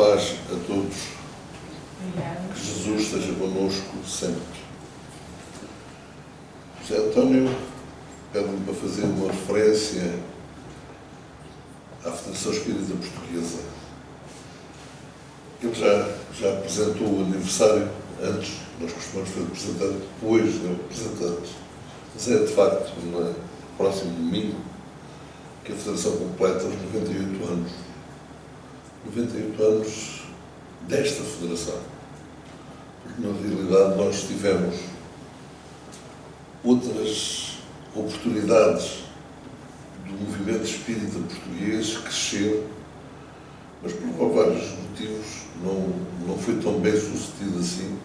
paz a todos. Obrigada. Que Jesus esteja connosco sempre. José António pede-me para fazer uma referência à Federação Espírita Portuguesa. Ele já apresentou o aniversário antes, nós costumamos fazer representante, depois é o representante. Mas é, de facto, no próximo domingo, que a Federação completa os 98 anos. 98 anos desta Federação. Porque, na realidade, nós tivemos outras oportunidades do movimento espírita português crescer, mas por vários motivos não foi tão bem sucedido assim.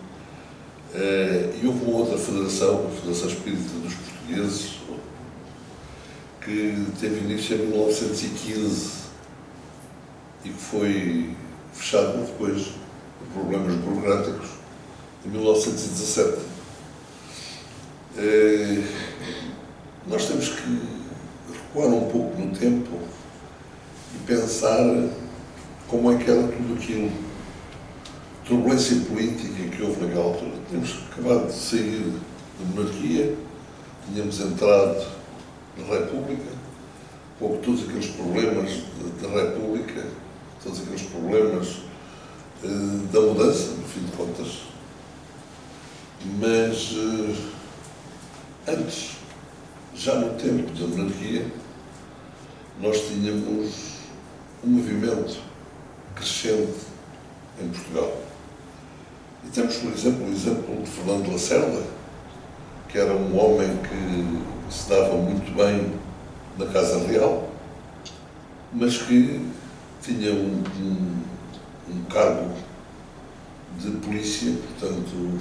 E houve uma outra federação, a Federação Espírita dos Portugueses, que teve início em 1915 e que foi fechado depois por problemas burocráticos em 1917. Nós temos que recuar um pouco no tempo e pensar como é que era tudo aquilo. Turbulência política que houve naquela altura. Tínhamos acabado de sair da monarquia, tínhamos entrado na República, com todos aqueles problemas da República, todos aqueles problemas da mudança, no fim de contas. Mas antes, já no tempo da monarquia, nós tínhamos um movimento crescente em Portugal. E temos, por exemplo, o exemplo de Fernando Lacerda, que era um homem que se dava muito bem na Casa Real, mas que tinha um cargo de polícia, portanto,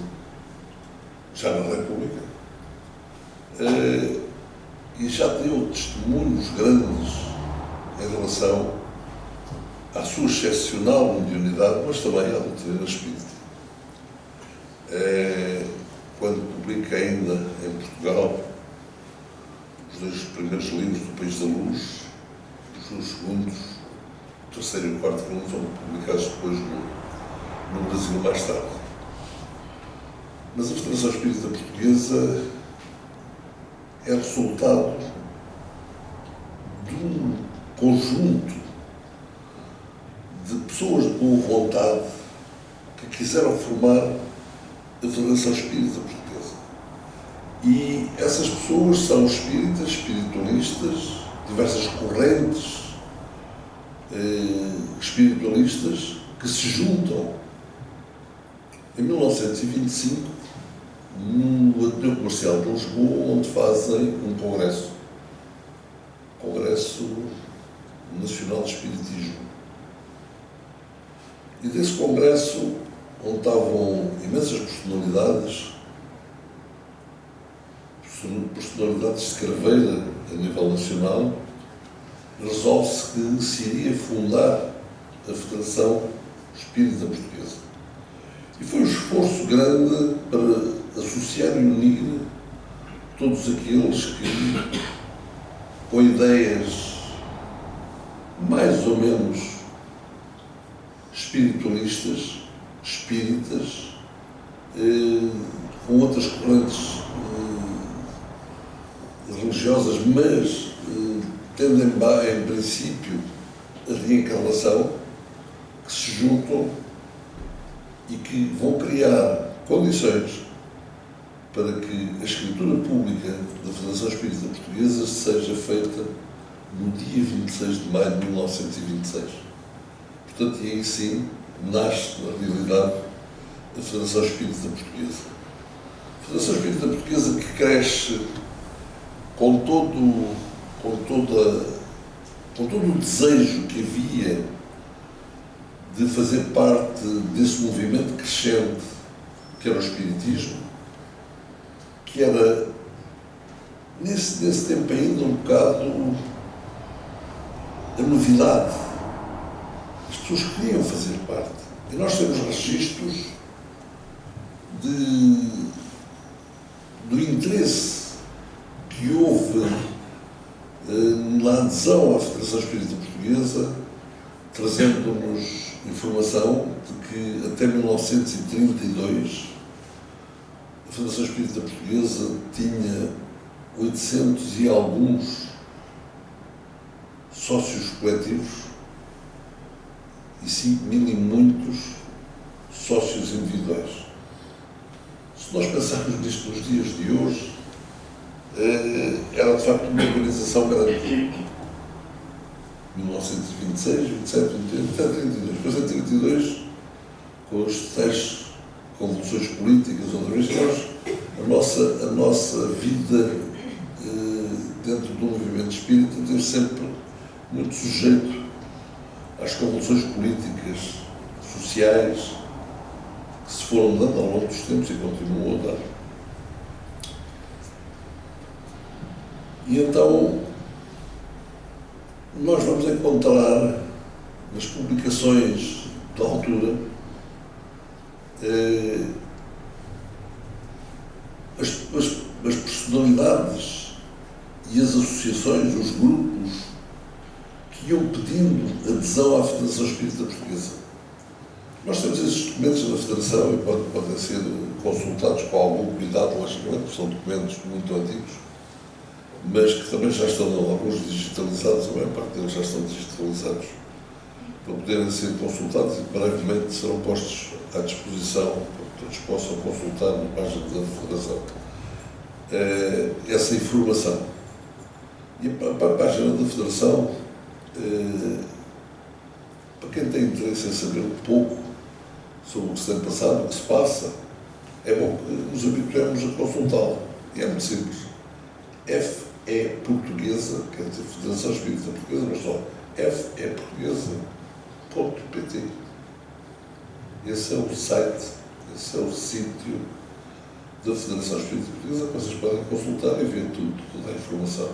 já na República, e já deu testemunhos grandes em relação à sua excepcional mediunidade, mas também à doutrina espírita. Quando publica ainda em Portugal os 2 primeiros livros do País da Luz, os 2 segundos, o terceiro e o quarto volume, foram publicados depois no Brasil mais tarde. Mas a Federação Espírita Portuguesa é resultado de um conjunto de pessoas de boa vontade que quiseram formar a Federação Espírita Portuguesa. E essas pessoas são espíritas, espiritualistas, diversas correntes espiritualistas que se juntam em 1925 no Ateneu Comercial de Lisboa, onde fazem um Congresso Nacional de Espiritismo. E desse Congresso, onde estavam imensas personalidades de carreira a nível nacional, resolve-se que se iria fundar a Federação Espírita Portuguesa. E foi um esforço grande para associar e unir todos aqueles que, com ideias mais ou menos espiritualistas, espíritas, com outras correntes religiosas, mas tendo em princípio a reencarnação, que se juntam e que vão criar condições para que a escritura pública da Federação Espírita Portuguesa seja feita no dia 26 de maio de 1926. Portanto, e aí sim nasce, na realidade, a Federação Espírita Portuguesa. A Federação Espírita Portuguesa que cresce com todo o desejo que havia de fazer parte desse movimento crescente que era o Espiritismo, que era, nesse tempo ainda, um bocado a novidade. As pessoas queriam fazer parte. E nós temos registros do interesse que houve na adesão à Federação Espírita Portuguesa, trazendo-nos informação de que até 1932 a Federação Espírita Portuguesa tinha 800 e alguns sócios coletivos e 5.000 e muitos sócios individuais. Se nós pensarmos nisto nos dias de hoje, era de facto uma organização grande. 1926, 27, 28, até 32. Depois em 32, com os tais convulsões políticas, outra vez, a nossa vida dentro do movimento espírita teve sempre muito sujeito às convulsões políticas, sociais, que se foram dando ao longo dos tempos e continuam a dar. E então, nós vamos encontrar nas publicações da altura as personalidades e as associações, os grupos que iam pedindo adesão à Federação Espírita Portuguesa. Nós temos esses documentos na Federação e podem ser consultados com algum cuidado, logicamente, são documentos muito antigos, mas que também já estão alguns digitalizados, a maior parte deles já estão digitalizados, para poderem ser consultados e brevemente serão postos à disposição para que todos possam consultar na página da Federação essa informação. E para a página da Federação, para quem tem interesse em saber um pouco sobre o que se tem passado, o que se passa, é bom que nos habituemos a consultá-la. E é muito simples. FE Portuguesa, quer dizer, Federação Espírita Portuguesa, mas só feportuguesa.pt. Esse é o site, esse é o sítio da Federação Espírita Portuguesa, que vocês podem consultar e ver toda a informação,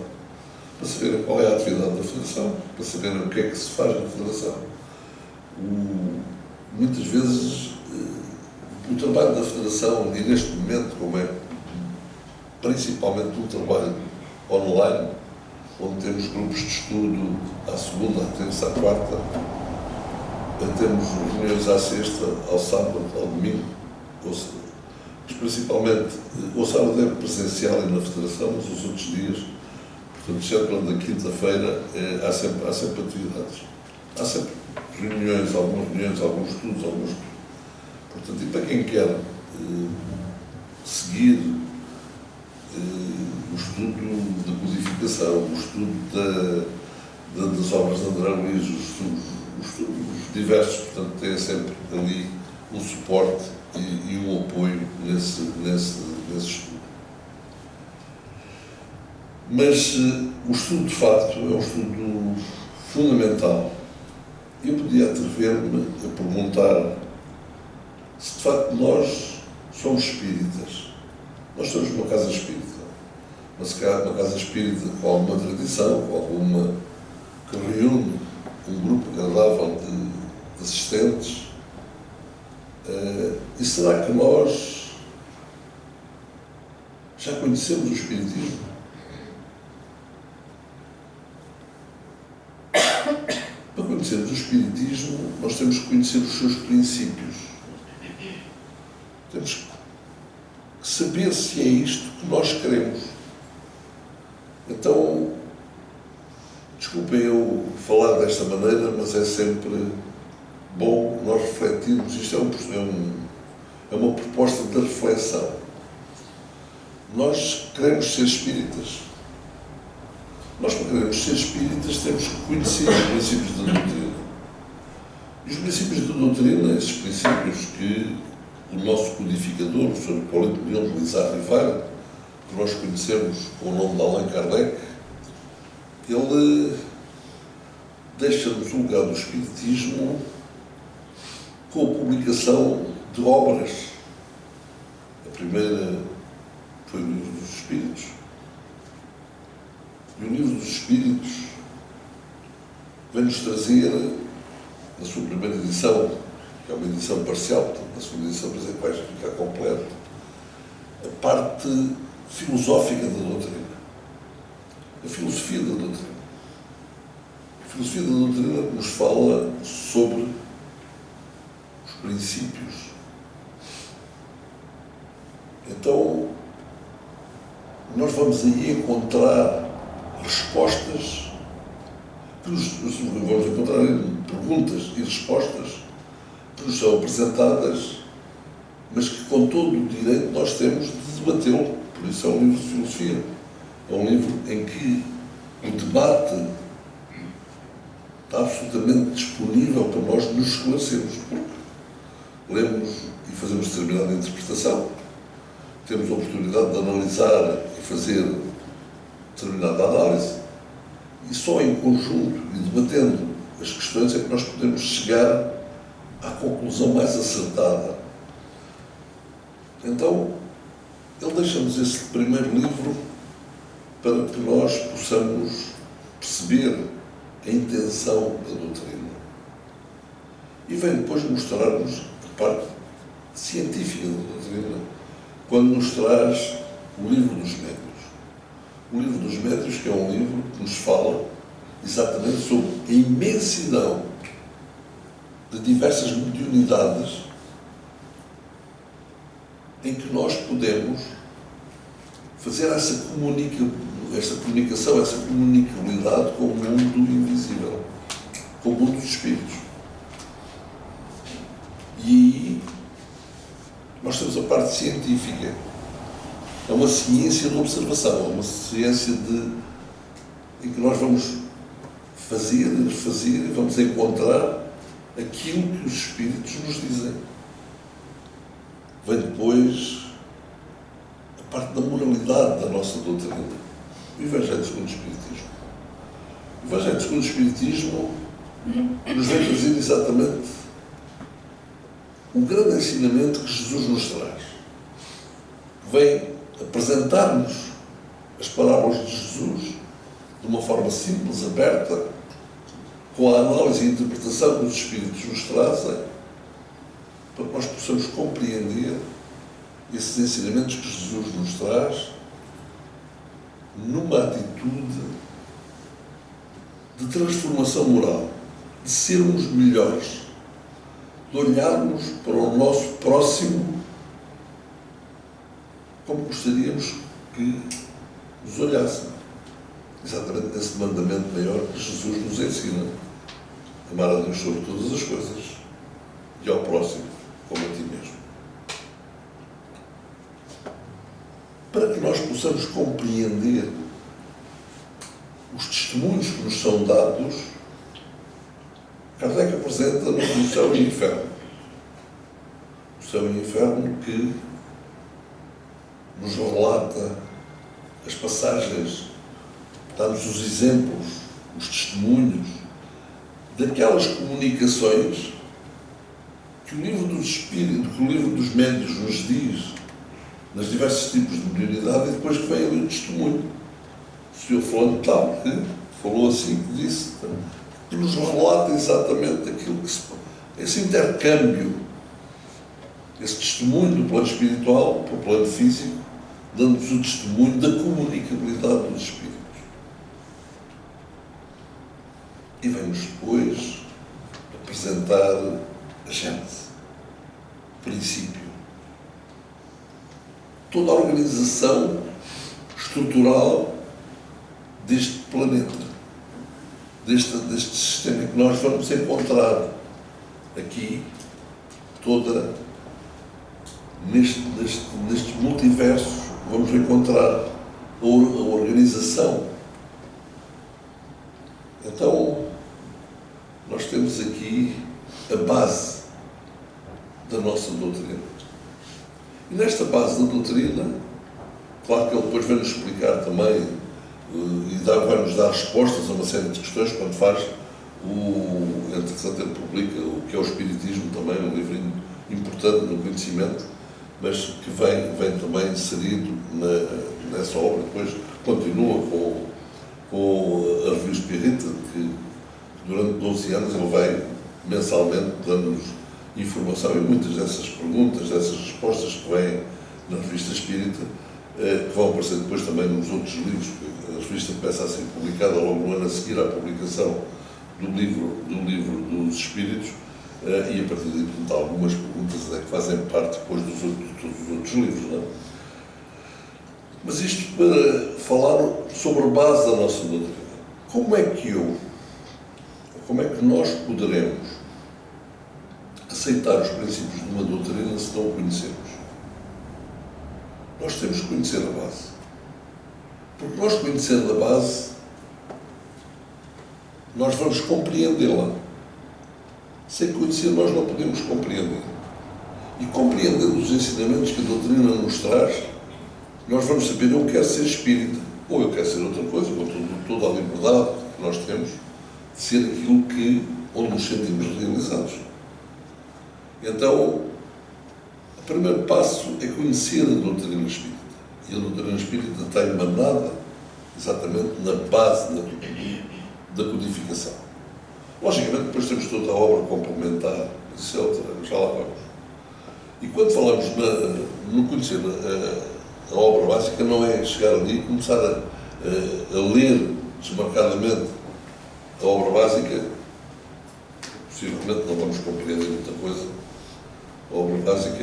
para saberem qual é a atividade da Federação, para saberem o que é que se faz na Federação. Muitas vezes, o trabalho da Federação, e neste momento, como é principalmente um trabalho online, onde temos grupos de estudo à segunda, à terça, à quarta, temos reuniões à sexta, ao sábado, ao domingo, mas principalmente, o sábado é presencial e na Federação, mas os outros dias, portanto, exceto da quinta-feira, há sempre atividades. Há sempre reuniões, alguns estudos, Portanto, e para quem quer seguir o estudo da codificação, o estudo das obras de André Luís, os estudos diversos, portanto, tem sempre ali um suporte e um apoio nesse estudo. Mas o estudo, de facto, é um estudo fundamental. Eu podia atrever-me a perguntar se, de facto, nós somos espíritas. Nós somos uma casa espírita, mas se calhar uma casa espírita com alguma tradição, que reúne um grupo agradável de assistentes. E será que nós já conhecemos o Espiritismo? Para conhecermos o Espiritismo, nós temos que conhecer os seus princípios. Temos que saber se é isto que nós queremos. Então, desculpem eu falar desta maneira, mas é sempre bom nós refletirmos. Isto é uma proposta de reflexão. Nós queremos ser espíritas. Nós, para queremos ser espíritas, temos que conhecer os princípios da doutrina. E os princípios da doutrina, esses princípios que o nosso codificador, o Sr. Hipólito Leão de Lizardo e Vara, que nós conhecemos com o nome de Allan Kardec, ele deixa-nos o legado do Espiritismo com a publicação de obras. A primeira foi o Livro dos Espíritos. E o Livro dos Espíritos vem-nos trazer, na sua primeira edição, que é uma edição parcial, portanto, na segunda edição, por exemplo, vai ficar completo, a parte filosófica da doutrina. A filosofia da doutrina. A filosofia da doutrina nos fala sobre os princípios. Então, nós vamos aí encontrar respostas, vamos encontrar perguntas e respostas que nos são apresentadas, mas que com todo o direito nós temos de debatê-lo. Por isso é um livro de filosofia. É um livro em que o debate está absolutamente disponível para nós nos esclarecermos, porque lemos e fazemos determinada interpretação, temos a oportunidade de analisar e fazer determinada análise, e só em conjunto e debatendo as questões é que nós podemos chegar à conclusão mais acertada. Então, ele deixa-nos esse primeiro livro para que nós possamos perceber a intenção da doutrina. E vem depois mostrar-nos a parte científica da doutrina, quando nos traz o Livro dos Médios. O Livro dos Médios, que é um livro que nos fala exatamente sobre a imensidão de diversas mediunidades em que nós podemos fazer essa comunicação, essa comunicabilidade com o mundo invisível, com o mundo dos espíritos. E aí nós temos a parte científica. É uma ciência de observação, é uma ciência em que nós vamos fazer e vamos encontrar aquilo que os espíritos nos dizem. Vem depois a parte da moralidade da nossa doutrina. O Evangelho segundo o Espiritismo. O Evangelho segundo o Espiritismo nos vem trazer exatamente o grande ensinamento que Jesus nos traz. Vem apresentar-nos as parábolas de Jesus de uma forma simples, aberta, com a análise e interpretação que os Espíritos nos trazem, para que nós possamos compreender esses ensinamentos que Jesus nos traz numa atitude de transformação moral, de sermos melhores, de olharmos para o nosso próximo como gostaríamos que nos olhassem. Exatamente nesse mandamento maior que Jesus nos ensina: amar a Deus sobre todas as coisas e ao próximo como a ti mesmo. Para que nós possamos compreender os testemunhos que nos são dados, Kardec apresenta-nos o céu e o inferno. O céu e o inferno que nos relata as passagens, dá-nos os exemplos, os testemunhos daquelas comunicações que o Livro dos Espíritos, que o Livro dos Médios nos diz nos diversos tipos de mediunidade, e depois que vem ali o testemunho. O senhor fulano tal, que falou assim, que disse, que nos relata exatamente aquilo que se pode. Esse intercâmbio, esse testemunho do plano espiritual para o plano físico, dando-nos o testemunho da comunicabilidade dos espíritos. E vem-nos depois apresentar a gênese, o princípio. Toda a organização estrutural deste planeta, deste sistema que nós vamos encontrar aqui, toda neste multiverso, vamos encontrar a organização. Então, nós temos aqui a base da nossa doutrina. E nesta base da doutrina, claro que ele depois vai-nos explicar também e vai-nos dar respostas a uma série de questões quando faz entretanto ele publica o que é o Espiritismo, também um livrinho importante no conhecimento, mas que vem também inserido nessa obra. Depois continua com a Revista Espírita, que durante 12 anos ele vai mensalmente dando-nos informação, e muitas dessas perguntas, dessas respostas que vêm na Revista Espírita, que vão aparecer depois também nos outros livros, porque a revista começa a ser publicada logo no ano a seguir à publicação do livro dos Espíritos, e a partir daí, portanto, algumas perguntas que fazem parte depois dos outros livros, não é? Mas isto para falar sobre a base da nossa doutrina. Como é que nós poderemos aceitar os princípios de uma doutrina se não o conhecemos? Nós temos que conhecer a base. Porque nós conhecendo a base, nós vamos compreendê-la. Sem conhecer, nós não podemos compreender. E compreendendo os ensinamentos que a doutrina nos traz, nós vamos saber: eu quero ser espírita, ou eu quero ser outra coisa, com toda a liberdade que nós temos de ser aquilo onde nos sentimos realizados. Então, o primeiro passo é conhecer a doutrina espírita. E a doutrina espírita está emanada exatamente na base da codificação. Logicamente, depois temos toda a obra complementar, isso é outra, já lá vamos. E quando falamos no conhecer a obra básica, não é chegar ali e começar a ler desmarcadamente a obra básica. Possivelmente não vamos compreender muita coisa. A obra básica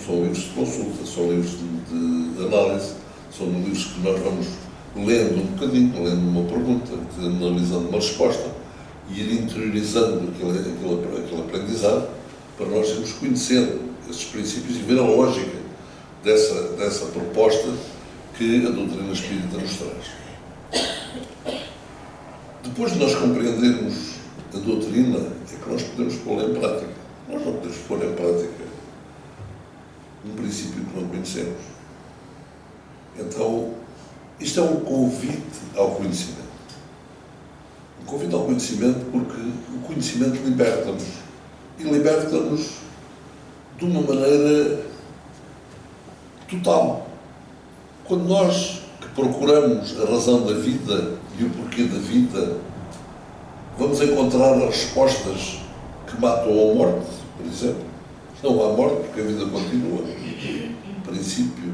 são livros de consulta, são livros de análise, são livros que nós vamos lendo um bocadinho, lendo uma pergunta, analisando uma resposta e ir interiorizando aquele aprendizado para nós irmos conhecendo esses princípios e ver a lógica dessa proposta que a doutrina espírita nos traz. Depois de nós compreendermos a doutrina, é que nós podemos pô-la em prática. Nós não podemos pôr em prática um princípio que não conhecemos. Então, isto é um convite ao conhecimento. Um convite ao conhecimento porque o conhecimento liberta-nos. E liberta-nos de uma maneira total. Quando nós que procuramos a razão da vida e o porquê da vida, vamos encontrar as respostas que matam a morte, por exemplo. Não há morte porque a vida continua. Princípio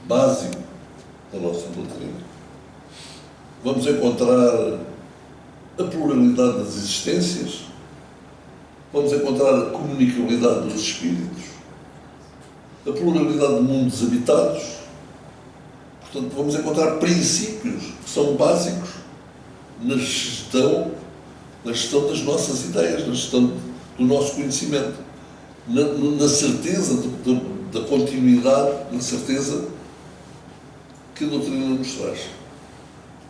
básico da nossa doutrina. Vamos encontrar a pluralidade das existências, vamos encontrar a comunicabilidade dos espíritos, a pluralidade de mundos habitados. Portanto, vamos encontrar princípios que são básicos na gestão das nossas ideias, na gestão do nosso conhecimento, na certeza da continuidade, na certeza que a doutrina nos traz.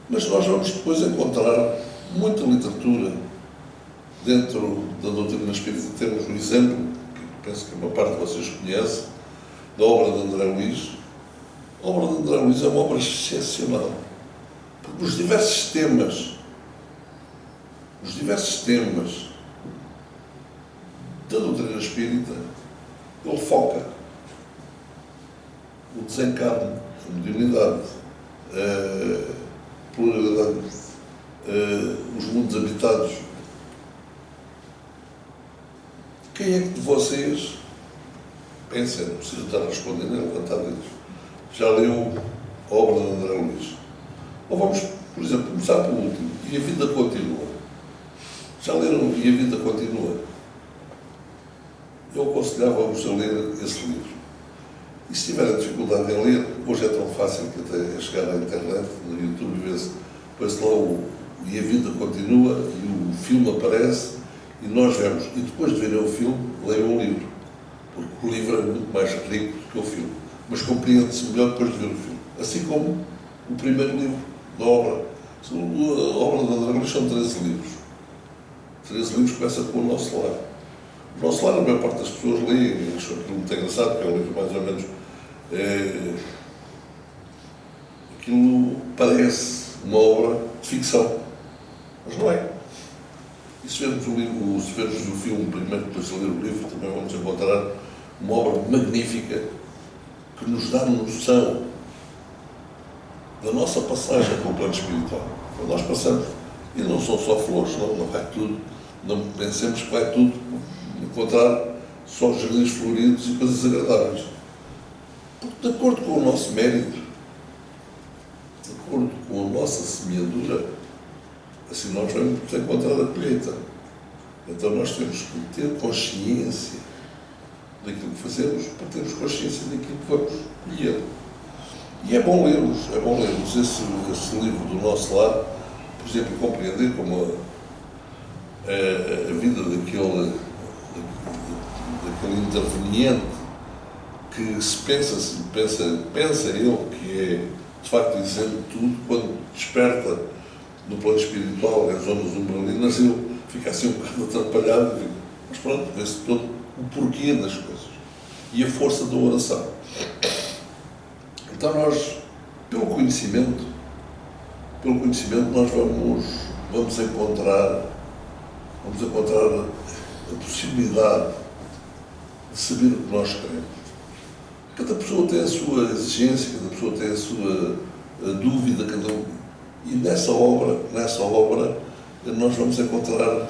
Mas nós vamos depois encontrar muita literatura dentro da doutrina espírita. Temos um exemplo, que penso que uma parte de vocês conhece, da obra de André Luiz. A obra de André Luiz é uma obra excepcional, porque os diversos temas da doutrina espírita, ele foca o desencarne, a mediunidade, a pluralidade, os mundos habitados. Quem é que de vocês, pensem, não precisa estar a responder nem levantar dedos, já leu a obra de André Luiz? Ou vamos, por exemplo, começar pelo último, E a Vida Continua. Já leram E a Vida Continua? Eu aconselhava-vos a ler esse livro. E se tiverem dificuldade em ler, hoje é tão fácil que até é chegar à internet, no YouTube, e ver-se lá E a Vida Continua, e o filme aparece, e nós vemos. E depois de verem o filme, leiam o livro. Porque o livro é muito mais rico do que o filme. Mas compreende-se melhor depois de ver o filme. Assim como o primeiro livro da obra. A obra de André Luiz são 13 livros. 13 livros começa com O Nosso Lar. O Nosso Lar, a maior parte das pessoas leem e acham aquilo muito engraçado, porque é um livro mais ou menos... aquilo parece uma obra de ficção. Mas não é. E se vermos o filme primeiro, depois de ler o livro, também vamos encontrar uma obra magnífica que nos dá noção da nossa passagem para o plano espiritual. Quando nós passamos, e não são só flores, não vai tudo, não pensemos que vai tudo encontrar só jardins floridos e coisas agradáveis. Porque, de acordo com o nosso mérito, de acordo com a nossa semeadura, assim nós vamos encontrar a colheita. Então nós temos que ter consciência daquilo que fazemos para termos consciência daquilo que vamos colher. E é bom lermos esse livro do Nosso Lar, por exemplo, compreender como a vida daquele interveniente que se pensa ele que é de facto isento de tudo, quando desperta no plano espiritual, nas zonas umbralinas, ele fica assim um bocado atrapalhado, mas pronto, vê-se todo o porquê das coisas e a força da oração. Então nós, pelo conhecimento nós vamos encontrar a possibilidade de saber o que nós queremos. Cada pessoa tem a sua exigência, cada pessoa tem a sua dúvida, e nessa obra nós vamos encontrar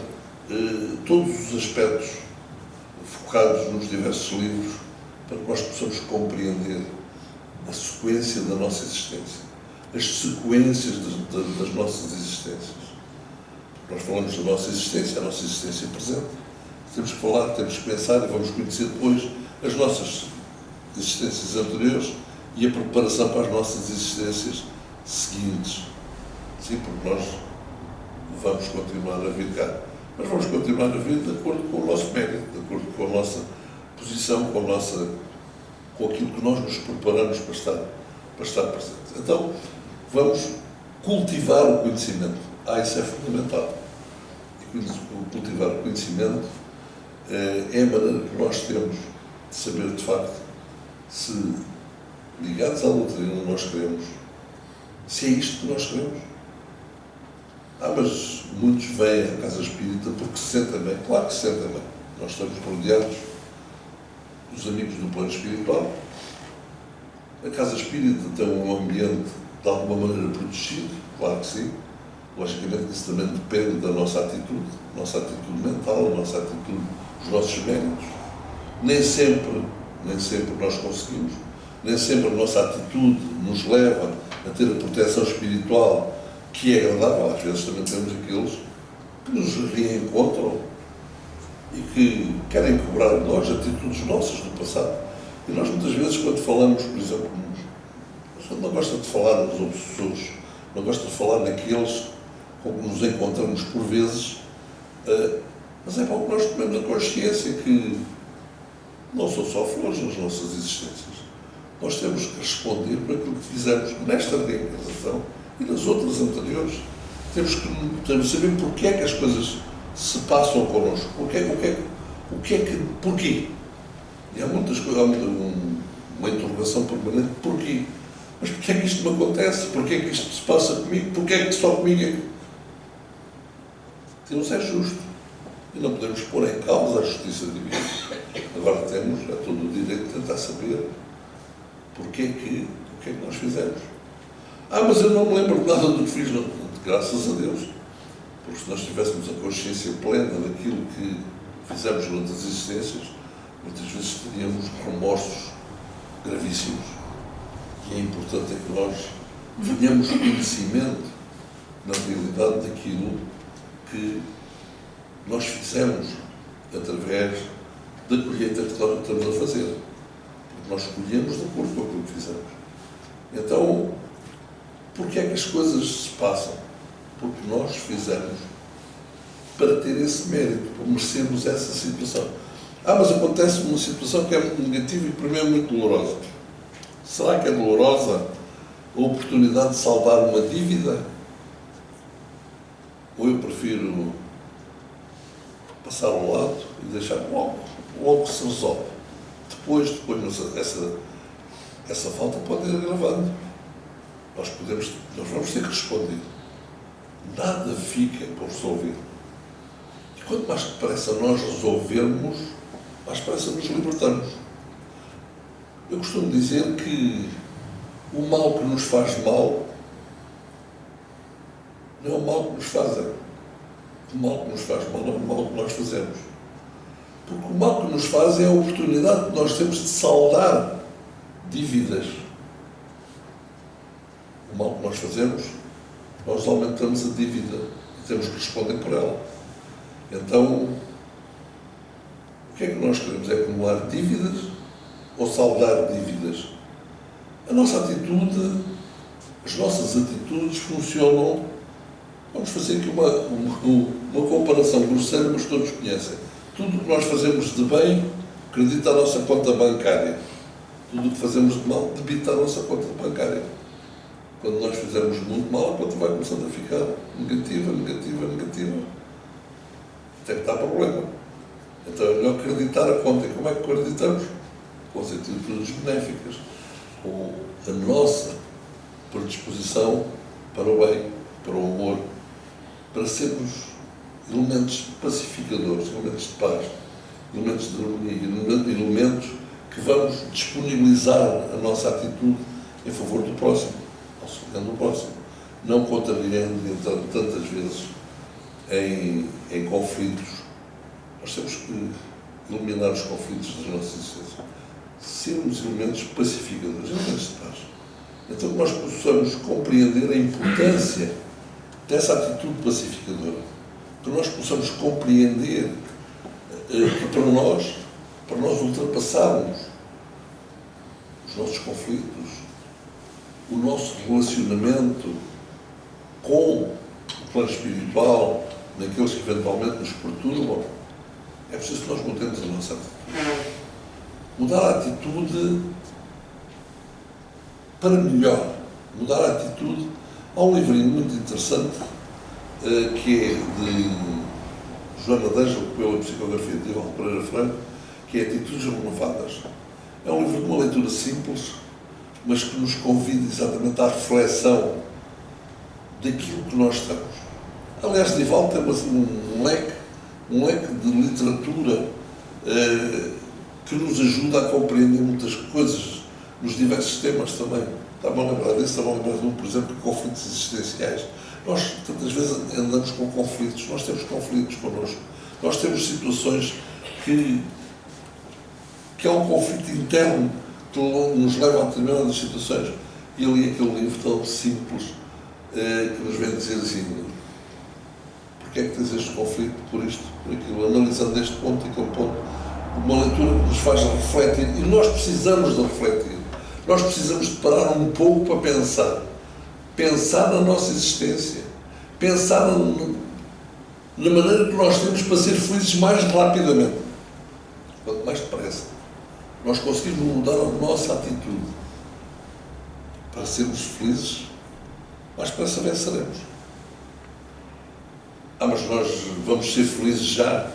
todos os aspectos focados nos diversos livros para que nós possamos compreender a sequência da nossa existência, as sequências das nossas existências. Nós falamos da nossa existência, a nossa existência presente. Temos que falar, temos que pensar e vamos conhecer depois as nossas existências anteriores e a preparação para as nossas existências seguintes. Sim, porque nós vamos continuar a vir cá. Mas vamos continuar a vir de acordo com o nosso mérito, de acordo com a nossa posição, com aquilo que nós nos preparamos para estar presentes. Então, vamos cultivar o conhecimento. Isso é fundamental. E cultivar o conhecimento é a maneira que nós temos de saber, de facto, se, ligados à doutrina, nós queremos, se é isto que nós queremos. Mas muitos vêm à casa espírita porque se sentem bem. Claro que se sentem bem. Nós estamos rodeados dos amigos do plano espiritual. A casa espírita tem um ambiente de alguma maneira protegido, claro que sim. Logicamente isso também depende da nossa atitude mental, nossa atitude, dos nossos méritos. Nem sempre nós conseguimos, nem sempre a nossa atitude nos leva a ter a proteção espiritual que é agradável. Às vezes também temos aqueles que nos reencontram e que querem cobrar de nós atitudes nossas do passado. E nós muitas vezes, quando falamos, por exemplo, a gente não gosta de falar nos obsessores, não gosta de falar naqueles com que nos encontramos por vezes, mas é bom que nós tomemos a consciência que não são só flores nas nossas existências. Nós temos que responder por aquilo que fizemos nesta reencarnação e nas outras anteriores. Temos que saber porque é que as coisas se passam connosco. Porquê? E há muitas coisas, há uma interrogação permanente. Porquê? Mas porquê é que isto me acontece? Porquê é que isto se passa comigo? Porquê é que só comigo é que... Deus é justo. E não podemos pôr em causa a justiça divina. Agora temos todo o direito de tentar saber o que é que nós fizemos. Mas eu não me lembro de nada do que fiz, graças a Deus. Porque se nós tivéssemos a consciência plena daquilo que fizemos noutras existências, muitas vezes teríamos remorsos gravíssimos. E é importante que nós venhamos conhecimento, na realidade, daquilo que nós fizemos através da colheita que nós estamos a fazer. Porque nós colhemos de acordo com aquilo que fizemos. Então, porquê é que as coisas se passam? Porque nós fizemos para ter esse mérito, para merecermos essa situação. Mas acontece uma situação que é muito negativa e para mim é muito dolorosa. Será que é dolorosa a oportunidade de saldar uma dívida? Ou eu prefiro passar ao lado e deixar logo se resolve. Depois essa falta pode ir agravando. Nós vamos ter que responder. Nada fica por resolver. E quanto mais depressa nós resolvermos, mais depressa nos libertamos. Eu costumo dizer que o mal que nos faz mal não é o mal que nos fazem. O mal que nos faz mal é o mal que nós fazemos. Porque o mal que nos faz é a oportunidade que nós temos de saldar dívidas. O mal que nós fazemos, nós aumentamos a dívida. temos que responder por ela. Então, o que é que nós queremos? É acumular dívidas ou saldar dívidas? A nossa atitude, as nossas atitudes funcionam. Vamos fazer aqui uma comparação grosseira, mas todos conhecem. Tudo o que nós fazemos de bem acredita a nossa conta bancária. Tudo o que fazemos de mal debita a nossa conta bancária. Quando nós fizermos muito mal, a conta vai começando a ficar negativa, negativa, negativa. Até que dá problema. Então é melhor acreditar a conta. E como é que acreditamos? Com as atitudes benéficas, com a nossa predisposição para o bem, para o amor, para sermos elementos pacificadores, elementos de paz, elementos de harmonia, elementos que vamos disponibilizar a nossa atitude em favor do próximo, auxiliando o próximo, não contrariando e entrando tantas vezes em conflitos. Nós temos que eliminar os conflitos das nossas existências, sermos elementos pacificadores, elementos de paz. Então que nós possamos compreender a importância dessa atitude pacificadora, que nós possamos compreender que para nós ultrapassarmos os nossos conflitos, o nosso relacionamento com o plano espiritual, naqueles que eventualmente nos perturbam, é preciso que nós mudemos a nossa atitude. Mudar a atitude para melhor. Mudar a atitude. Há um livrinho muito interessante que é de Joana D'Angelo, pela psicografia de Ivaldo Pereira Franco, que é Atitudes Renovadas. É um livro de uma leitura simples, mas que nos convida exatamente à reflexão daquilo que nós estamos. Aliás, Divaldo tem um leque de literatura que nos ajuda a compreender muitas coisas nos diversos temas também. Estava a lembrar disso, estava a lembrar de um, por exemplo, de conflitos existenciais. Nós, tantas vezes, andamos com conflitos, nós temos conflitos connosco, nós temos situações que há um conflito interno que nos leva a determinadas situações. E eu li aquele livro tão simples que nos vem dizer assim: porque é que tens este conflito? Por isto, por aquilo, analisando este ponto e aquele ponto. Uma leitura que nos faz refletir, e nós precisamos de refletir. Nós precisamos de parar um pouco para pensar na nossa existência, pensar na maneira que nós temos para ser felizes mais rapidamente. Quanto mais depressa nós conseguimos mudar a nossa atitude para sermos felizes, mais depressa venceremos. Mas nós vamos ser felizes já.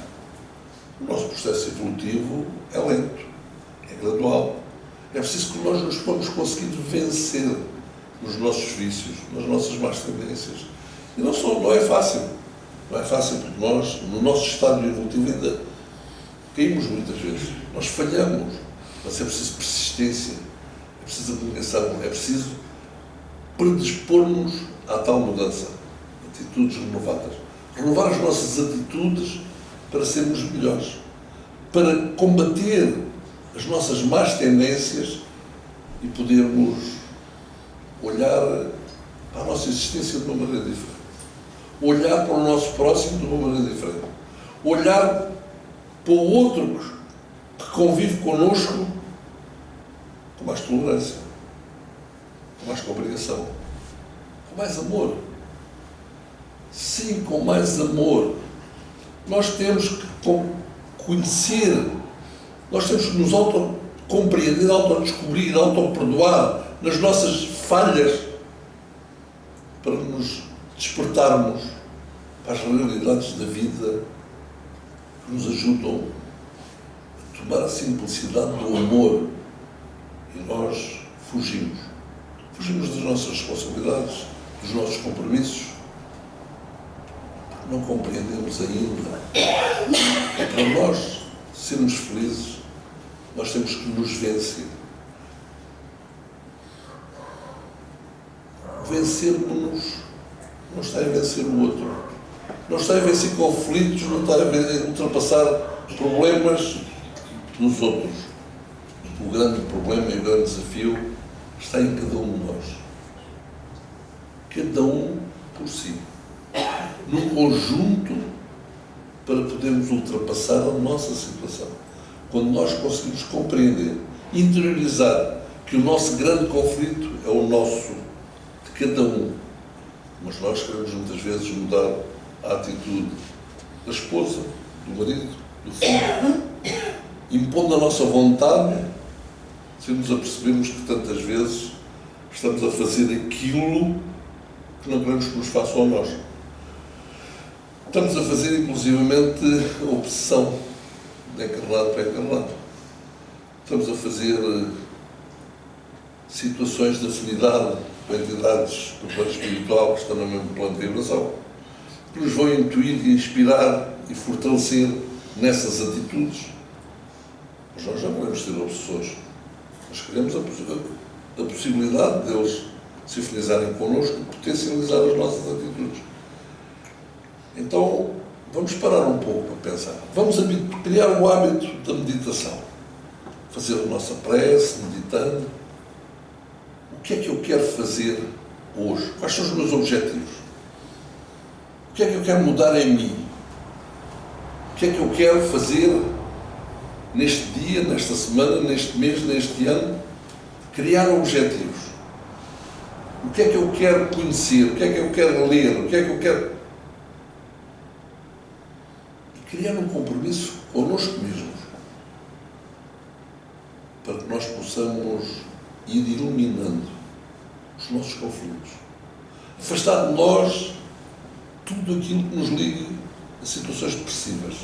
O nosso processo evolutivo é lento, é gradual. É preciso que nós nos vamos conseguir vencer nos nossos vícios, nas nossas más tendências. E não é fácil. Não é fácil porque nós, no nosso estado evolutivo, ainda caímos muitas vezes. Nós falhamos. Mas é preciso persistência, é preciso abnegação, é preciso predispor-nos à tal mudança. Atitudes renovadas. Renovar as nossas atitudes para sermos melhores, para combater as nossas más tendências e podermos olhar para a nossa existência de uma maneira diferente, olhar para o nosso próximo de uma maneira diferente, olhar para o outro que convive connosco com mais tolerância, com mais compreensão, com mais amor. Sim, com mais amor. Nós temos que conhecer, nós temos que nos auto-compreender, auto-descobrir, auto-perdoar nas nossas falhas para nos despertarmos para as realidades da vida que nos ajudam a tomar a simplicidade do amor. E nós fugimos. Fugimos das nossas responsabilidades, dos nossos compromissos. Não compreendemos ainda. Para nós sermos felizes, nós temos que nos vencer. Vencermos-nos não está a vencer o outro. Não está a vencer conflitos, não está a ultrapassar problemas dos outros. O grande problema e o grande desafio está em cada um de nós. Cada um por si. num conjunto para podermos ultrapassar a nossa situação. Quando nós conseguimos compreender, interiorizar que o nosso grande conflito é o nosso, de cada um. Mas nós queremos muitas vezes mudar a atitude da esposa, do marido, do filho, impondo a nossa vontade, sem nos apercebermos que tantas vezes estamos a fazer aquilo que não queremos que nos façam a nós. Estamos a fazer, inclusivamente, a oposição de encarnado para encarnado. Estamos a fazer situações de afinidade com entidades do plano espiritual que estão no mesmo plano de vibração, que nos vão intuir e inspirar e fortalecer nessas atitudes. Mas nós não queremos ser obsessores. Nós queremos a possibilidade deles se afinizarem connosco e potencializar as nossas atitudes. Então, vamos parar um pouco para pensar. Vamos criar o hábito da meditação. Fazer a nossa prece, meditando. O que é que eu quero fazer hoje? Quais são os meus objetivos? O que é que eu quero mudar em mim? O que é que eu quero fazer neste dia, nesta semana, neste mês, neste ano? Criar objetivos. O que é que eu quero conhecer? O que é que eu quero ler? O que é que eu quero... E criar um compromisso connosco mesmos, para que nós possamos ir iluminando os nossos conflitos. Afastar de nós tudo aquilo que nos ligue a situações depressivas.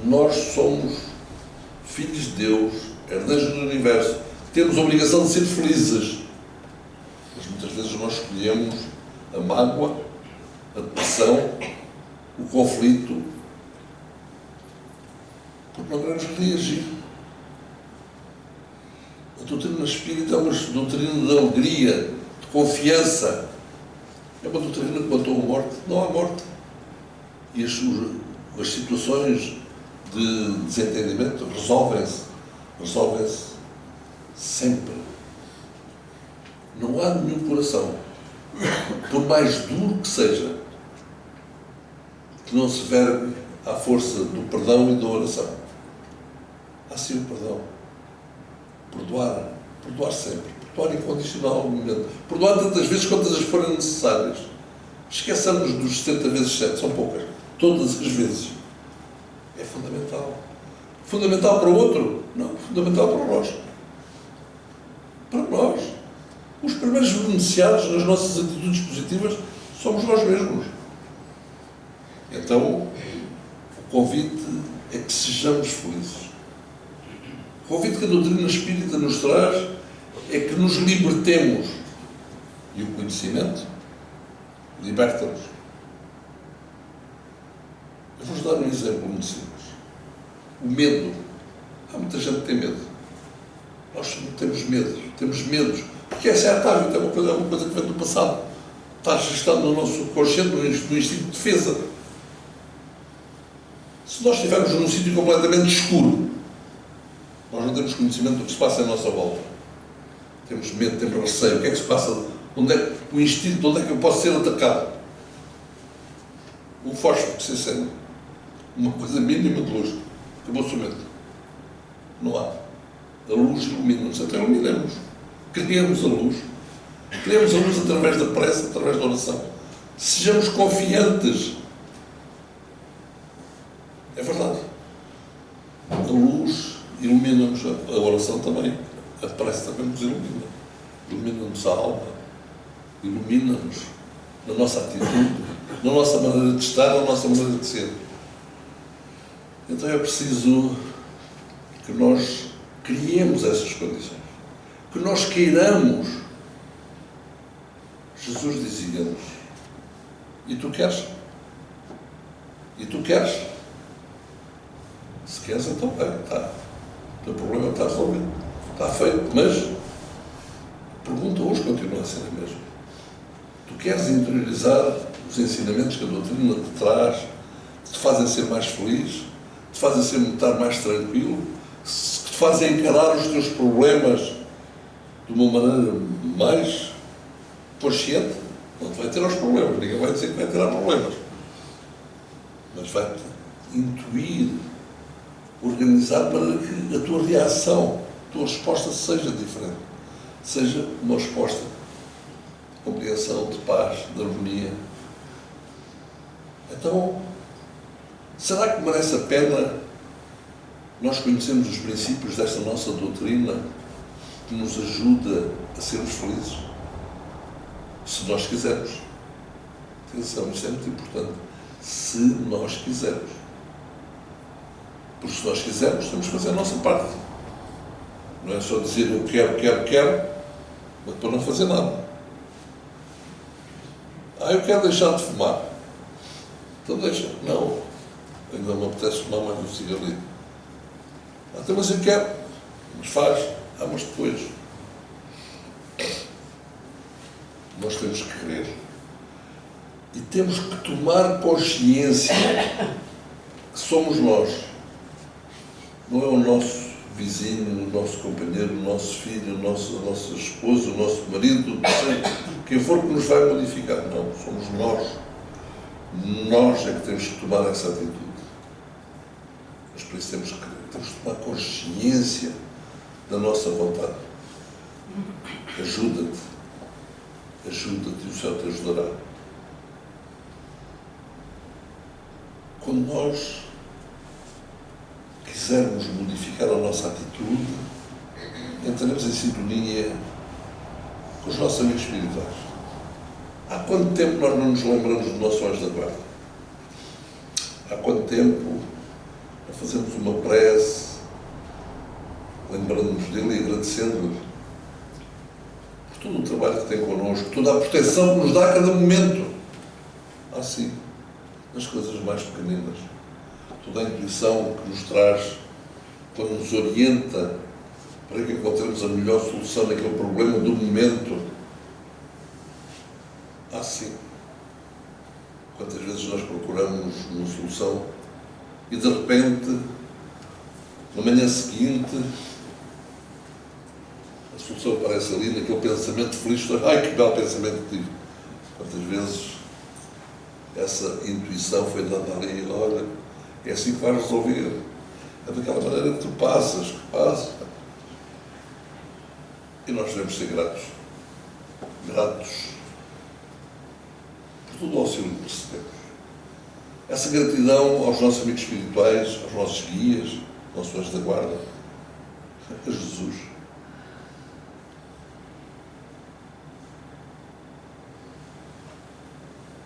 Nós somos filhos de Deus, herdeiros do universo, temos a obrigação de ser felizes. Mas muitas vezes nós escolhemos a mágoa, a depressão, o conflito, porque não queremos reagir. A doutrina espírita é uma doutrina de alegria, de confiança. É uma doutrina que matou a morte. Não há morte. E as situações de desentendimento resolvem-se sempre. Não há nenhum coração, por mais duro que seja, que não se vergue à força do perdão e da oração. Há sim o perdão. Perdoar sempre, perdoar incondicionalmente, perdoar tantas vezes quantas as forem necessárias. Esqueçamos dos 70 vezes 7, são poucas, todas as vezes. É fundamental. Fundamental para o outro? Não, fundamental para nós. Para nós. Os primeiros beneficiados nas nossas atitudes positivas somos nós mesmos. Então, o convite é que sejamos felizes. O convite que a doutrina espírita nos traz é que nos libertemos. E o conhecimento liberta-nos. Eu vou-vos dar um exemplo muito simples. O medo. Há muita gente que tem medo. Nós temos medo. Temos medos. Porque essa é a tábua, é uma coisa que vem do passado. Está registado no nosso consciente, no instinto de defesa. Se nós estivermos num sítio completamente escuro, nós não temos conhecimento do que se passa à nossa volta. Temos medo, temos receio. O que é que se passa? Onde é o instinto, onde é que eu posso ser atacado? Um fósforo que se acende. Uma coisa mínima de luz. Acabou-se o medo. Não há. A luz ilumina-nos. Até iluminamos. Criamos a luz. Criamos a luz através da prece, através da oração. Sejamos confiantes. É verdade. A luz ilumina-nos, a oração também. A prece também nos ilumina. Ilumina-nos a alma. Ilumina-nos na nossa atitude, na nossa maneira de estar, na nossa maneira de ser. Então é preciso que nós criemos essas condições. Que nós queiramos. Jesus dizia-nos: e tu queres? E tu queres? Se queres, então bem, está. O teu problema está resolvido. Está feito. Mas a pergunta hoje continua a ser a mesma. Tu queres interiorizar os ensinamentos que a doutrina te traz, que te fazem ser mais feliz, que te fazem estar mais tranquilo, que te fazem encarar os teus problemas de uma maneira mais consciente? Não te vai ter aos problemas. Ninguém vai dizer que vai ter problemas. mas vai-te intuir, organizar para que a tua reação, a tua resposta seja diferente. Seja uma resposta de compreensão, de paz, de harmonia. Então, será que merece a pena nós conhecermos os princípios desta nossa doutrina que nos ajuda a sermos felizes? Se nós quisermos. Atenção, isto é muito importante. Se nós quisermos. Porque se nós quisermos, temos que fazer a nossa parte. Não é só dizer eu quero, mas depois não fazer nada. Eu quero deixar de fumar. Então deixa. Não. Ainda me apetece fumar mais um cigarrinho. Então, mas eu quero. Mas faz. Mas depois. Nós temos que querer. E temos que tomar consciência que somos nós. Não é o nosso vizinho, o nosso companheiro, o nosso filho, a nossa esposa, o nosso marido, quem for que nos vai modificar. Não, somos nós. Nós é que temos que tomar essa atitude. Mas por isso temos que tomar consciência da nossa vontade. Ajuda-te e o Senhor te ajudará. Quando nós quisermos modificar a nossa atitude, entraremos em sintonia com os nossos amigos espirituais. Há quanto tempo nós não nos lembramos do nosso anjo da guarda? Há quanto tempo não fazemos uma prece, lembrando-nos dele e agradecendo-lhe por todo o trabalho que tem connosco, toda a proteção que nos dá a cada momento. Assim, nas coisas mais pequeninas. Toda a intuição que nos traz, quando nos orienta para que encontremos a melhor solução naquele problema do momento. Assim, quantas vezes nós procuramos uma solução e de repente, na manhã seguinte, a solução aparece ali naquele pensamento feliz. Ai, que belo pensamento que tive. Quantas vezes essa intuição foi dada ali, olha, é assim que vais resolver. É daquela maneira que tu passas. E nós devemos ser gratos. Gratos por todo o auxílio que recebemos. Essa gratidão aos nossos amigos espirituais, aos nossos guias, aos nossos anjos da guarda, a Jesus.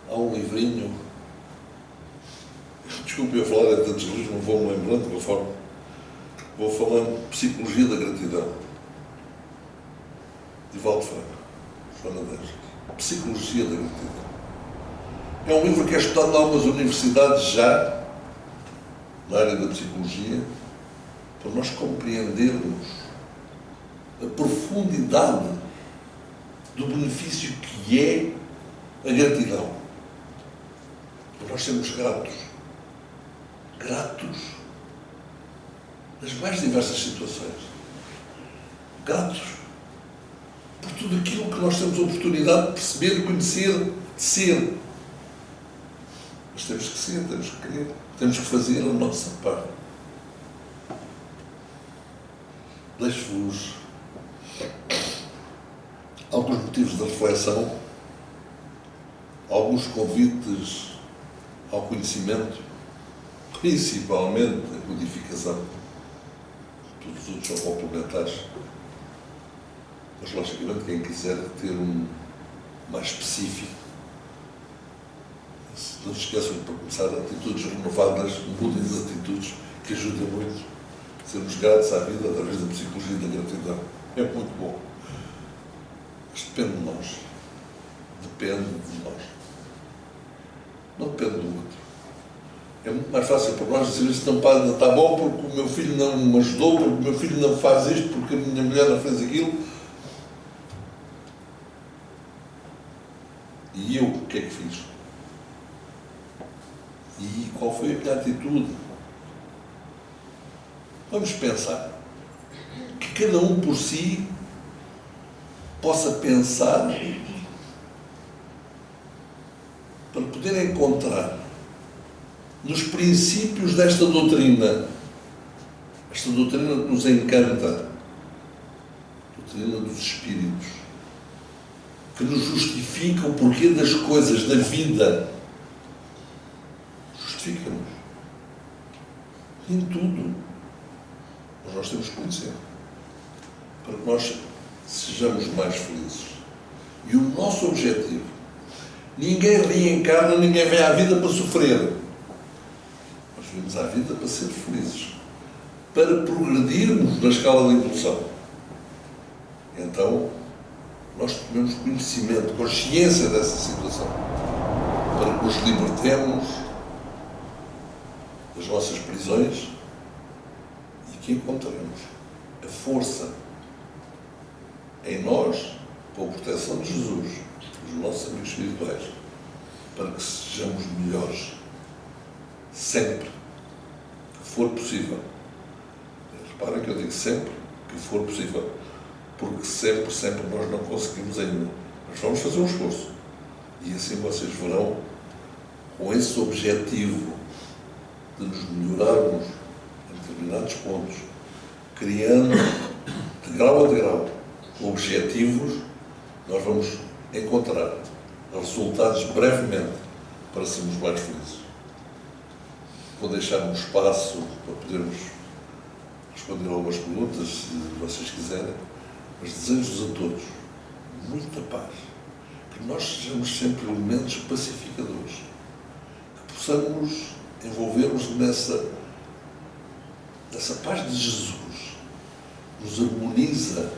Há um livrinho, desculpe eu falar de tantos livros, não vou-me lembrando conforme vou falando, Psicologia da Gratidão, de Valdo Franco, Joana Deus. Psicologia da Gratidão. É um livro que é estudado em algumas universidades já, na área da psicologia, para nós compreendermos a profundidade do benefício que é a gratidão. Para nós sermos gratos nas mais diversas situações. Gratos por tudo aquilo que nós temos a oportunidade de perceber, de conhecer, de ser. Mas temos que ser, temos que querer, temos que fazer a nossa parte. Deixo-vos alguns motivos de reflexão, alguns convites ao conhecimento, principalmente a codificação. Todos os outros são complementares. Mas, logicamente, quem quiser ter um mais específico, não se esqueçam de, para começar, atitudes renovadas, mudem as atitudes, que ajudam muito a sermos gratos à vida através da psicologia da gratidão. É muito bom. Mas depende de nós. Depende de nós. Não depende do outro. É muito mais fácil para nós dizer isto não está bom porque o meu filho não me ajudou, porque o meu filho não faz isto, porque a minha mulher não fez aquilo. E eu, o que é que fiz? E qual foi a minha atitude? Vamos pensar que cada um por si possa pensar para poder encontrar nos princípios desta doutrina. Esta doutrina que nos encanta. Doutrina dos Espíritos. Que nos justifica o porquê das coisas, da vida. Justifica-nos. Em tudo. Mas nós temos que conhecer. Para que nós sejamos mais felizes. E o nosso objetivo. Ninguém reencarna, ninguém vem à vida para sofrer. Nós vimos à vida para ser felizes. Para progredirmos na escala de evolução. Então, nós tomemos conhecimento, consciência dessa situação. Para que nos libertemos das nossas prisões e que encontremos a força em nós, com a proteção de Jesus, dos nossos amigos espirituais, para que sejamos melhores, sempre que for possível. Reparem que eu digo sempre que for possível, porque sempre nós não conseguimos ainda. Mas vamos fazer um esforço. E assim vocês verão, com esse objetivo de nos melhorarmos em determinados pontos, criando de grau a degrau objetivos, nós vamos encontrar resultados brevemente para sermos mais felizes. Vou deixar um espaço para podermos responder algumas perguntas, se vocês quiserem, mas desejo-vos a todos muita paz, que nós sejamos sempre elementos pacificadores, que possamos envolver-nos nessa paz de Jesus, que nos harmoniza,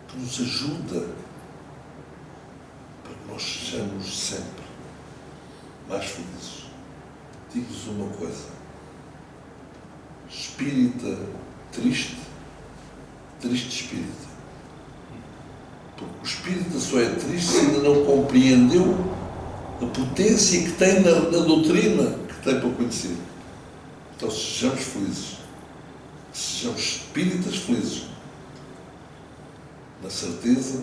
que nos ajuda para que nós sejamos sempre mais felizes. Digo-vos uma coisa: espírita triste, triste espírita. Porque o espírita só é triste se ainda não compreendeu a potência que tem na doutrina que tem para conhecer. Então sejamos felizes, sejamos espíritas felizes, na certeza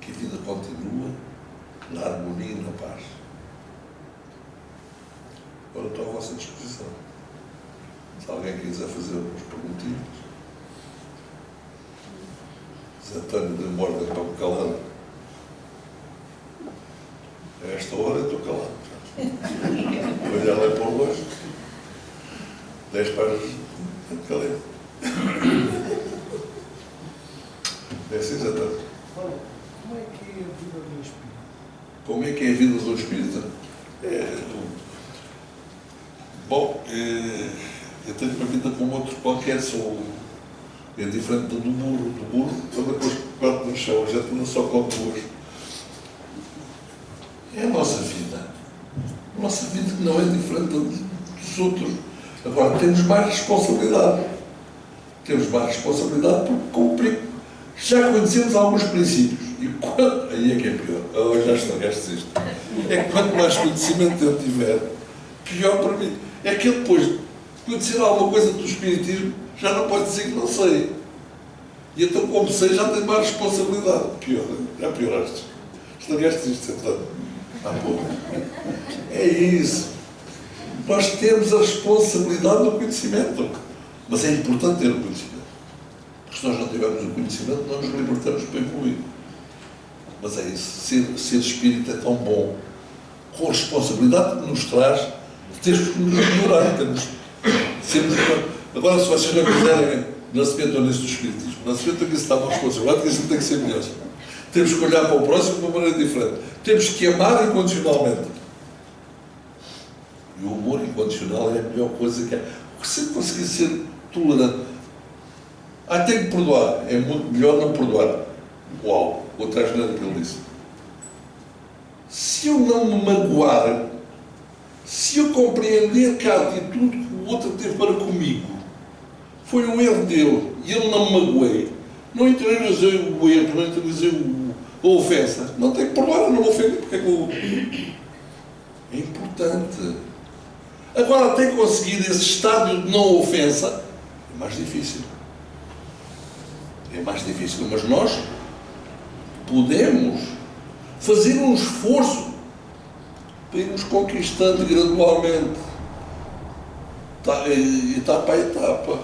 que a vida continua na harmonia e na paz. Agora estou à vossa disposição. Se alguém quiser fazer algumas perguntinhas. Zé António deu-me ordem para me calar. A esta hora eu estou calado. Olhar lá para o longe. 10 páginas. Calei. É assim, Zé António. Olha, como é que é a vida do espírito? Como é que é a vida do espírito? Bom, eu tenho uma vida como outro qualquer, é diferente do burro. Do burro, toda coisa que corta no chão, a gente não só come duas. É a nossa vida. A nossa vida que não é diferente dos outros. Agora, temos mais responsabilidade. Temos mais responsabilidade porque cumprir. Já conhecemos alguns princípios. E quando... Aí é que é pior. Oh, já estragaste isto. É que quanto mais conhecimento eu tiver, pior para mim. É que eu depois conhecer alguma coisa do Espiritismo, já não pode dizer que não sei. E então, como sei, já tenho mais responsabilidade. Pior, já pioraste. Estragaste isto, então. Pouco. É isso. Nós temos a responsabilidade do conhecimento. Mas é importante ter o conhecimento. Porque se nós não tivermos o conhecimento, não nos libertamos para evoluir. Mas é isso. Ser espírita é tão bom. Com a responsabilidade que nos traz de termos que nos melhorar. Agora, se vocês não quiserem nascimento ou nisso do espiritismo, nascimento aqui está uma responsabilidade que isso tem que ser melhor. Temos que olhar para o próximo de uma maneira diferente. Temos que amar incondicionalmente. E o amor incondicional é a melhor coisa que há. Porque se eu conseguir ser tolerante, tenho que perdoar. É muito melhor não perdoar. Uau! Outra asneira que ele disse. Se eu não me magoar, se eu compreender que a atitude que o outro teve para comigo foi um erro dele e ele não me magoei, não interiorizei o erro, não interiorizei a ofensa, não tenho que perdoar, não me ofendo, porque é que eu... É importante. Agora, até conseguir esse estádio de não ofensa, é mais difícil. É mais difícil, mas nós podemos fazer um esforço para irmos conquistando gradualmente, etapa a etapa.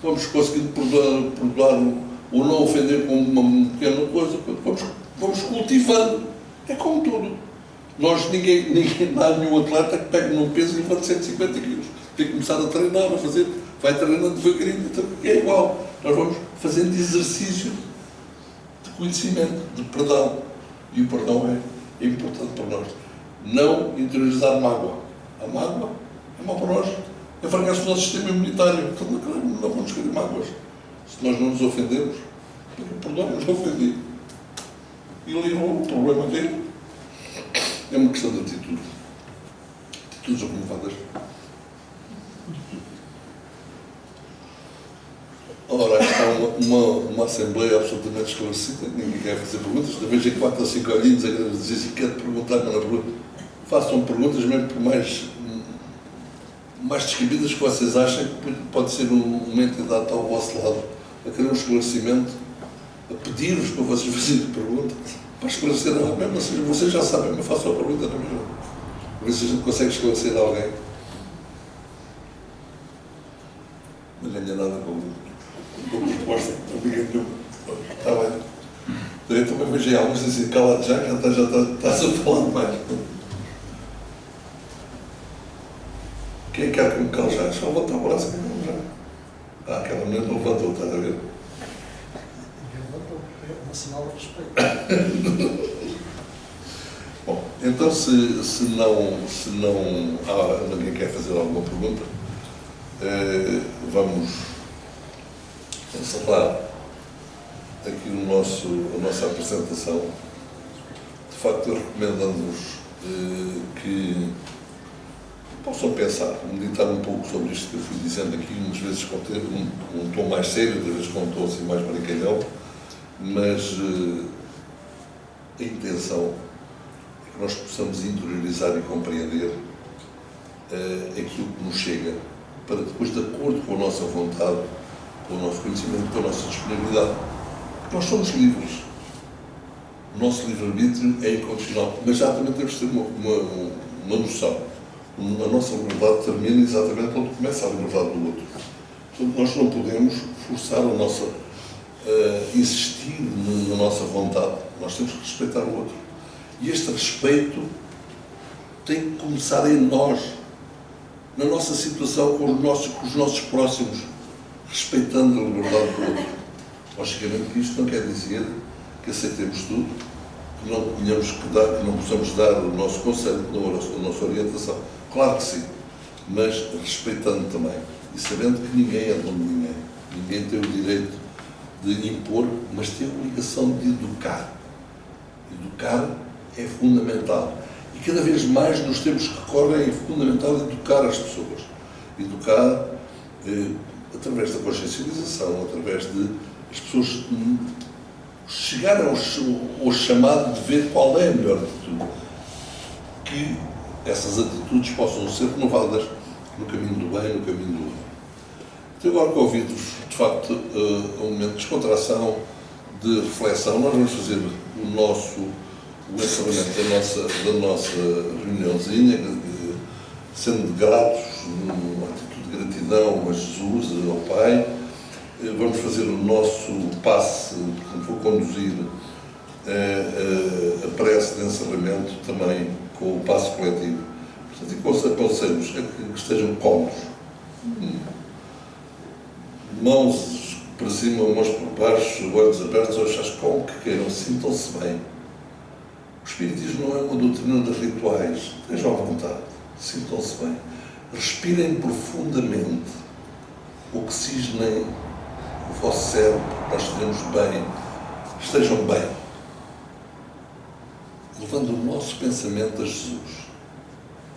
Vamos conseguindo perdoar ou não ofender com uma pequena coisa, vamos cultivando. É como tudo. Ninguém dá nenhum atleta que pegue num peso e levante 150 quilos. Tem que começar a treinar, a fazer, vai treinando devagarinho, então é igual. Nós vamos fazendo exercício de conhecimento, de perdão. E o perdão é importante para nós. Não interiorizar mágoa. A mágoa é mau para nós. Enfraquece o nosso sistema imunitário. Então não vamos querer mágoas. Se nós não nos ofendemos, perdão, nos ofendi. E ligou o problema dele. É uma questão de atitude. Atitudes acomodadas. Ora, está uma assembleia absolutamente esclarecida, ninguém quer fazer perguntas. Da vez em 4 ou 5 olhinhos a dizer assim, quero perguntar, mas não façam perguntas, mesmo por mais descabidas que vocês achem que pode ser uma entidade que está ao vosso lado, a querer um esclarecimento, a pedir-vos para vocês fazerem perguntas, para esclarecer algo, mesmo assim, vocês já sabem, mas façam a pergunta na mesma. Ver se a gente consegue esclarecer alguém. Não ganha nada com proposta, não ganha nenhuma. Está bem. Eu também vejo alguns assim, calado já estás a falar demais. Quem quer que me cale já? Só levantar o braço que não já. Aquela mulher não levantou, estás a ver? Levantou, é um sinal de respeito. Bom, então se não ninguém quer fazer alguma pergunta, vamos encerrar aqui a nossa apresentação. De facto, eu recomendando-vos que possam pensar, meditar um pouco sobre isto que eu fui dizendo aqui, umas vezes com um tom mais sério, outras vezes com um tom assim mais brincalhão, mas a intenção é que nós possamos interiorizar e compreender aquilo que nos chega, para depois, de acordo com a nossa vontade, com o nosso conhecimento, com a nossa disponibilidade, porque nós somos livres. O nosso livre-arbítrio é incondicional, mas já também temos de ter uma noção. A nossa liberdade termina exatamente onde começa a liberdade do outro. Portanto, nós não podemos forçar a nossa, insistir na nossa vontade. Nós temos que respeitar o outro. E este respeito tem que começar em nós, na nossa situação com os nossos próximos, respeitando a liberdade do outro. Logicamente que isto não quer dizer que aceitemos tudo, que não tenhamos que dar, que não possamos dar o nosso conselho, a nossa orientação. Claro que sim, mas respeitando também e sabendo que ninguém é dono de ninguém. Ninguém tem o direito de impor, mas tem a obrigação de educar. Educar é fundamental. E cada vez mais nos tempos que correm é fundamental educar as pessoas. Educar através da consciencialização, através de as pessoas chegar ao chamado de ver qual é a melhor atitude. Que essas atitudes possam ser renovadas no caminho do bem, no caminho do bem. Então, agora convido-vos, de facto, a um momento de descontração, de reflexão. Nós vamos fazer o encerramento da nossa reuniãozinha, sendo gratos, numa atitude de gratidão a Jesus, ao Pai. Vamos fazer o nosso passe, portanto, vou conduzir a prece de encerramento também com o passe coletivo. Portanto, aconselho-vos a que estejam cómodos. Mãos para cima, mãos para baixo, olhos abertos, olhos como que queiram, sintam-se bem. O Espiritismo não é uma doutrina de rituais. Estejam à vontade, sintam-se bem. Respirem profundamente, oxigenem o vosso cérebro, nós estaremos bem. Estejam bem. Levando o nosso pensamento a Jesus,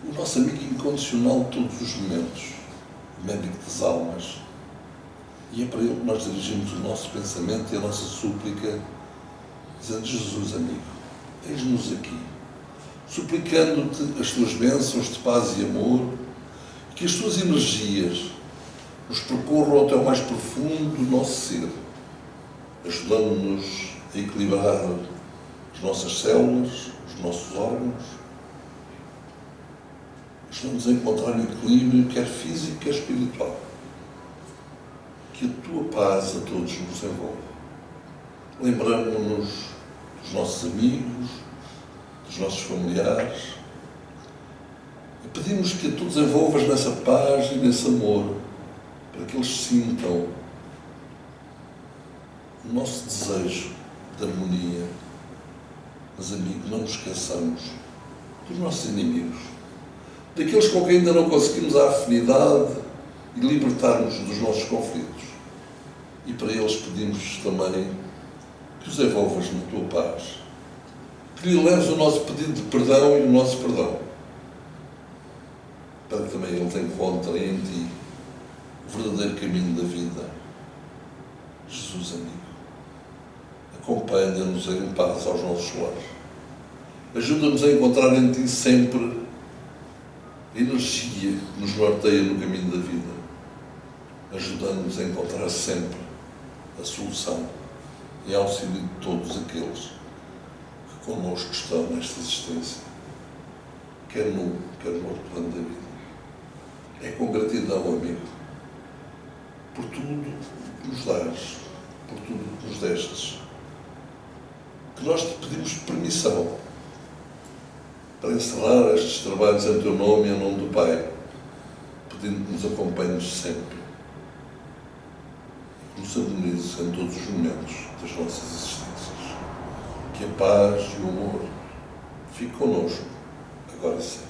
o nosso amigo incondicional de todos os momentos, o médico das almas. E é para ele que nós dirigimos o nosso pensamento e a nossa súplica, dizendo: Jesus, amigo, eis-nos aqui, suplicando-te as tuas bênçãos de paz e amor, que as tuas energias nos percorram até o mais profundo do nosso ser, ajudando-nos a equilibrar as nossas células, os nossos órgãos, Ajudamos a encontrar o equilíbrio, quer físico, quer espiritual. Que a tua paz a todos nos envolva. Lembramos-nos dos nossos amigos, dos nossos familiares, e pedimos que a tu desenvolvas nessa paz e nesse amor, para que eles sintam o nosso desejo de harmonia. Mas, amigos, não nos esqueçamos dos nossos inimigos, daqueles com quem ainda não conseguimos a afinidade e libertar-nos dos nossos conflitos. E para eles pedimos também que os envolvas na tua paz, que lhe leves o nosso pedido de perdão e o nosso perdão, para que também eles encontrem em ti o verdadeiro caminho da vida. Jesus, amigo, acompanha-nos em paz aos nossos lares. Ajuda-nos a encontrar em ti sempre a energia que nos norteia no caminho da vida, ajudando-nos a encontrar sempre a solução e auxílio de todos aqueles que connosco estão nesta existência, quer no outro plano da vida. É com gratidão, amigo, por tudo que nos dás, por tudo que nos destes, que nós te pedimos permissão para encerrar estes trabalhos em teu nome e em nome do Pai, pedindo que nos acompanhes sempre, que nos harmonizes em todos os momentos das nossas existências. Que a paz e o amor fiquem connosco, agora e sempre.